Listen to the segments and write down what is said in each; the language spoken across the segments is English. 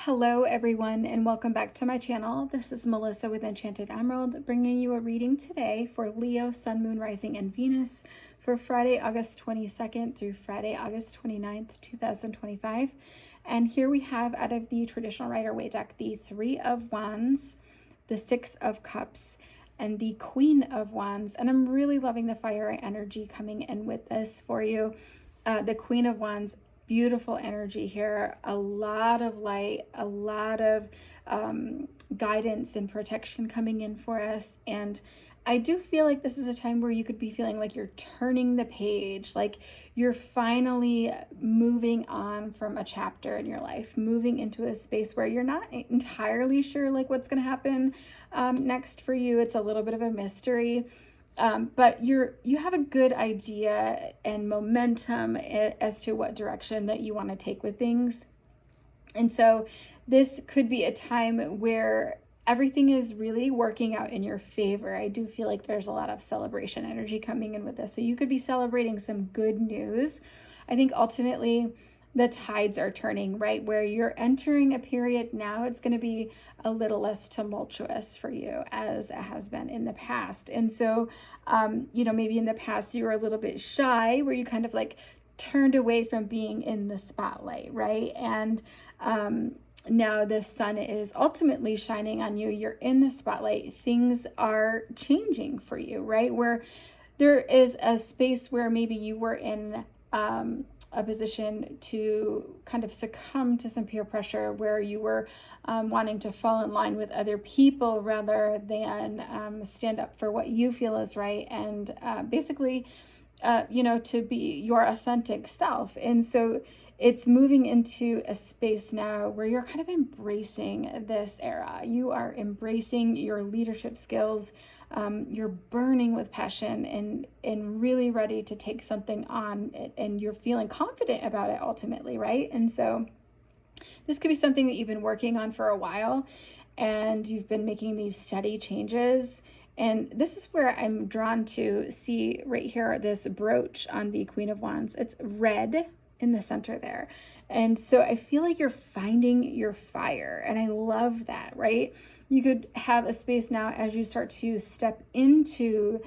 Hello everyone and welcome back to my channel. This is Melissa with Enchanted Emerald bringing you a reading today for Leo, Sun, Moon, Rising, and Venus for Friday, August 22nd through Friday, August 29th, 2025. And here we have out of the traditional Rider-Waite deck, the Three of Wands, the Six of Cups, and the Queen of Wands. And I'm really loving the fire energy coming in with this for you. The Queen of Wands, beautiful energy here, a lot of light, a lot of guidance and protection coming in for us. And I do feel like this is a time where you could be feeling like you're turning the page, like you're finally moving on from a chapter in your life, moving into a space where you're not entirely sure like what's going to happen next for you. It's a little bit of a mystery. But you have a good idea and momentum as to what direction that you want to take with things. And so this could be a time where everything is really working out in your favor. I do feel like there's a lot of celebration energy coming in with this. So you could be celebrating some good news. I think ultimately the tides are turning, right? Where you're entering a period now, it's going to be a little less tumultuous for you as it has been in the past. And so, maybe in the past you were a little bit shy, where you kind of like turned away from being in the spotlight, right? And now the sun is ultimately shining on you. You're in the spotlight. Things are changing for you, right? Where there is a space where maybe you were in a position to kind of succumb to some peer pressure, where you were wanting to fall in line with other people rather than stand up for what you feel is right, and basically to be your authentic self. And so it's moving into a space now where you're kind of embracing this era. You are embracing your leadership skills. You're burning with passion and really ready to take something on, and you're feeling confident about it ultimately, right? And so this could be something that you've been working on for a while, and you've been making these steady changes. And this is where I'm drawn to see right here, this brooch on the Queen of Wands. It's red in the center there. And so I feel like you're finding your fire, and I love that, right? You could have a space now as you start to step into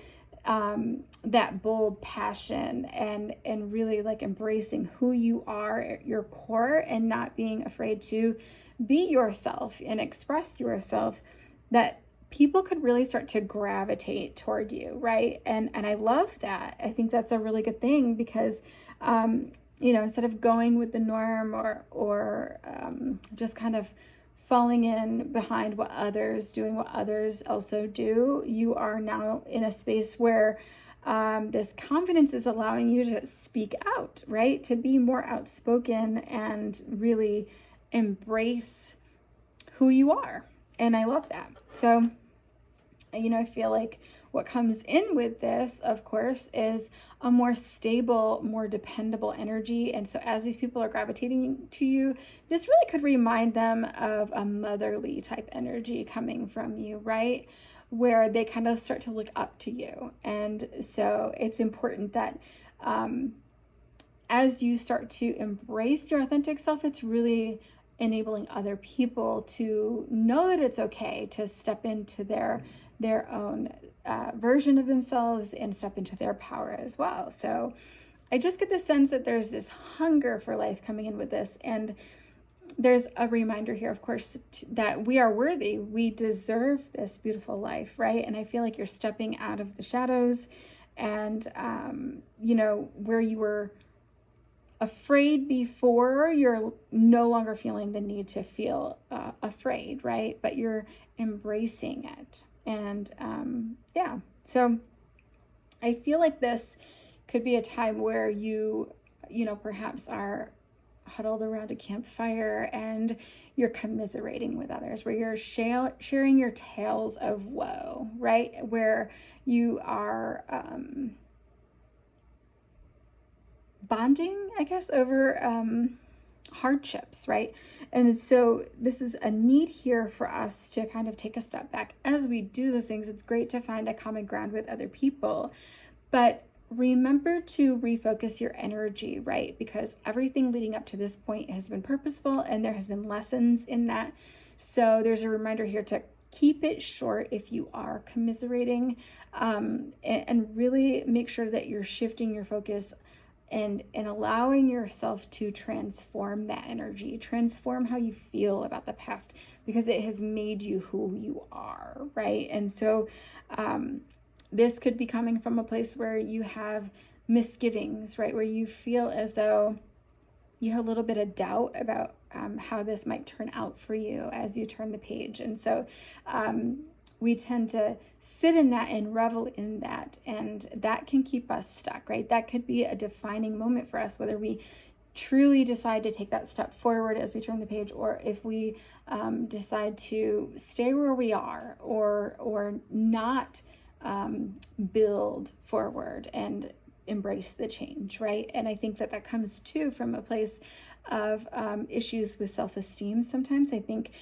that bold passion and really like embracing who you are at your core, and not being afraid to be yourself and express yourself, that people could really start to gravitate toward you, right? And I love that. I think that's a really good thing, because instead of going with the norm or just kind of falling in behind doing what others also do, you are now in a space where this confidence is allowing you to speak out, right? To be more outspoken and really embrace who you are. And I love that. So, I feel like what comes in with this, of course, is a more stable, more dependable energy. And so as these people are gravitating to you, this really could remind them of a motherly type energy coming from you, right? Where they kind of start to look up to you. And so it's important that as you start to embrace your authentic self, it's really enabling other people to know that it's okay to step into their own version of themselves and step into their power as well. So I just get the sense that there's this hunger for life coming in with this. And there's a reminder here, of course, that we are worthy. We deserve this beautiful life, right? And I feel like you're stepping out of the shadows, and, where you were afraid before, you're no longer feeling the need to feel afraid, right? But you're embracing it. And so I feel like this could be a time where you perhaps are huddled around a campfire and you're commiserating with others, where you're sharing your tales of woe, right? Where you are bonding, I guess, over hardships, right? And so this is a need here for us to kind of take a step back as we do those things. It's great to find a common ground with other people, but remember to refocus your energy, right? Because everything leading up to this point has been purposeful and there has been lessons in that. So there's a reminder here to keep it short if you are commiserating, and really make sure that you're shifting your focus and allowing yourself to transform that energy, transform how you feel about the past, because it has made you who you are, right? And so this could be coming from a place where you have misgivings, right? Where you feel as though you have a little bit of doubt about how this might turn out for you as you turn the page. And so we tend to sit in that and revel in that, and that can keep us stuck, right? That could be a defining moment for us, whether we truly decide to take that step forward as we turn the page, or if we decide to stay where we are, or not build forward and embrace the change, right? And I think that comes too from a place of issues with self-esteem. Sometimes I think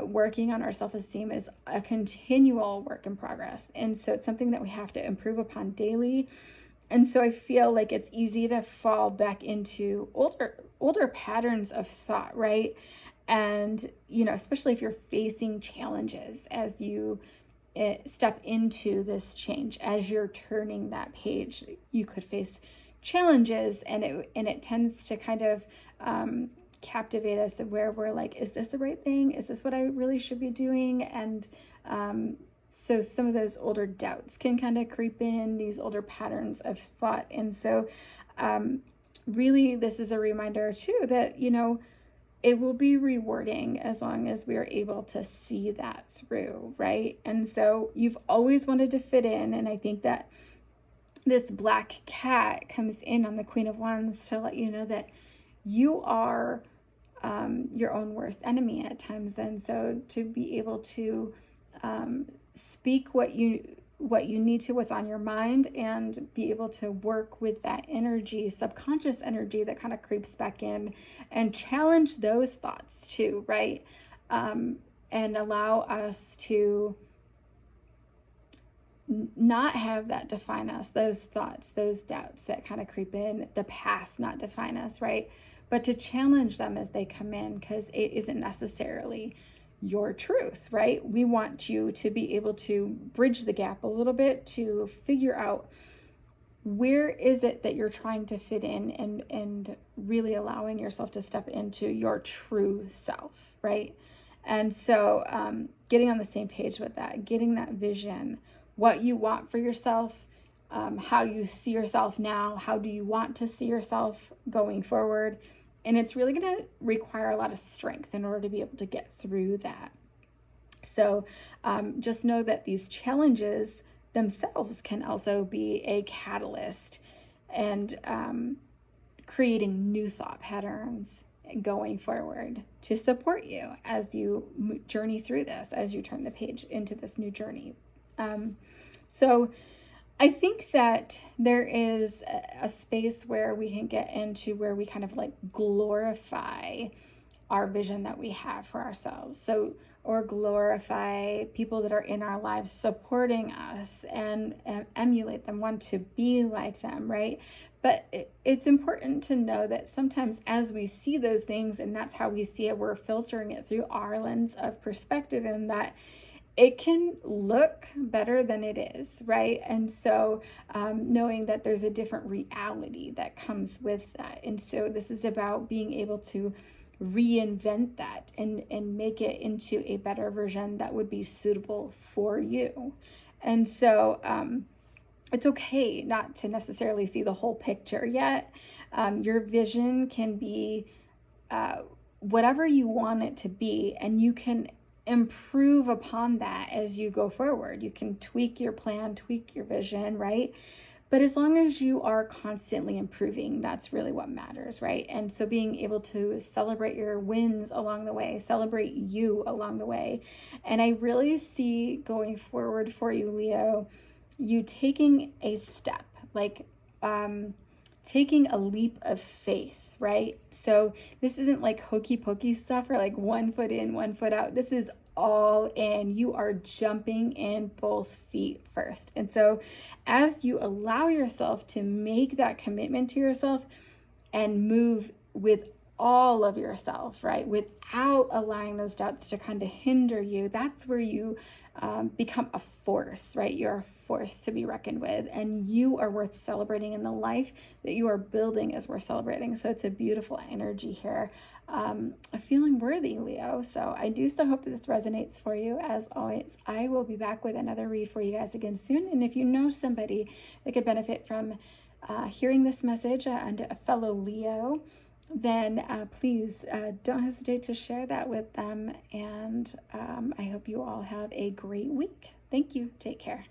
working on our self-esteem is a continual work in progress, and so it's something that we have to improve upon daily. And so I feel like it's easy to fall back into older patterns of thought, right? And especially if you're facing challenges as you step into this change, as you're turning that page, you could face challenges, and it tends to kind of captivate us, where we're like, is this the right thing? Is this what I really should be doing? And so some of those older doubts can kind of creep in, these older patterns of thought. And so really this is a reminder too that it will be rewarding as long as we are able to see that through, right? And so you've always wanted to fit in, and I think that this black cat comes in on the Queen of Wands to let you know that you are your own worst enemy at times. And so to be able to speak what you need to, what's on your mind, and be able to work with that energy, subconscious energy that kind of creeps back in, and challenge those thoughts too, right? And allow us to not have that define us, those thoughts, those doubts that kind of creep in, the past not define us, right? But to challenge them as they come in, because it isn't necessarily your truth, right? We want you to be able to bridge the gap a little bit, to figure out where is it that you're trying to fit in, and really allowing yourself to step into your true self, right? And so getting on the same page with that, getting that vision, what you want for yourself, how you see yourself now, how do you want to see yourself going forward. And it's really going to require a lot of strength in order to be able to get through that. So just know that these challenges themselves can also be a catalyst, and creating new thought patterns going forward to support you as you journey through this, as you turn the page into this new journey. So I think that there is a space where we can get into where we kind of like glorify our vision that we have for ourselves. So, or glorify people that are in our lives supporting us, and emulate them, want to be like them, right? But it's important to know that sometimes as we see those things, and that's how we see it, we're filtering it through our lens of perspective, and that it can look better than it is, right? And so knowing that there's a different reality that comes with that. And so this is about being able to reinvent that and make it into a better version that would be suitable for you. And so it's okay not to necessarily see the whole picture yet. Your vision can be whatever you want it to be, and you can improve upon that as you go forward. You can tweak your plan, tweak your vision, right? But as long as you are constantly improving, that's really what matters, right? And so being able to celebrate your wins along the way, celebrate you along the way. And I really see going forward for you, Leo, you taking a step, like taking a leap of faith, right? So this isn't like hokey pokey stuff, or like 1 foot in, 1 foot out. This is all in. You are jumping in both feet first. And so as you allow yourself to make that commitment to yourself and move with all of yourself, right, without allowing those doubts to kind of hinder you, that's where you become a force, right? You're a force to be reckoned with, and you are worth celebrating, and the life that you are building is worth celebrating. So it's a beautiful energy here, feeling worthy, Leo. So I do still hope that this resonates for you. As always, I will be back with another read for you guys again soon. And if you know somebody that could benefit from hearing this message, and a fellow Leo, then please don't hesitate to share that with them. And I hope you all have a great week. Thank you. Take care.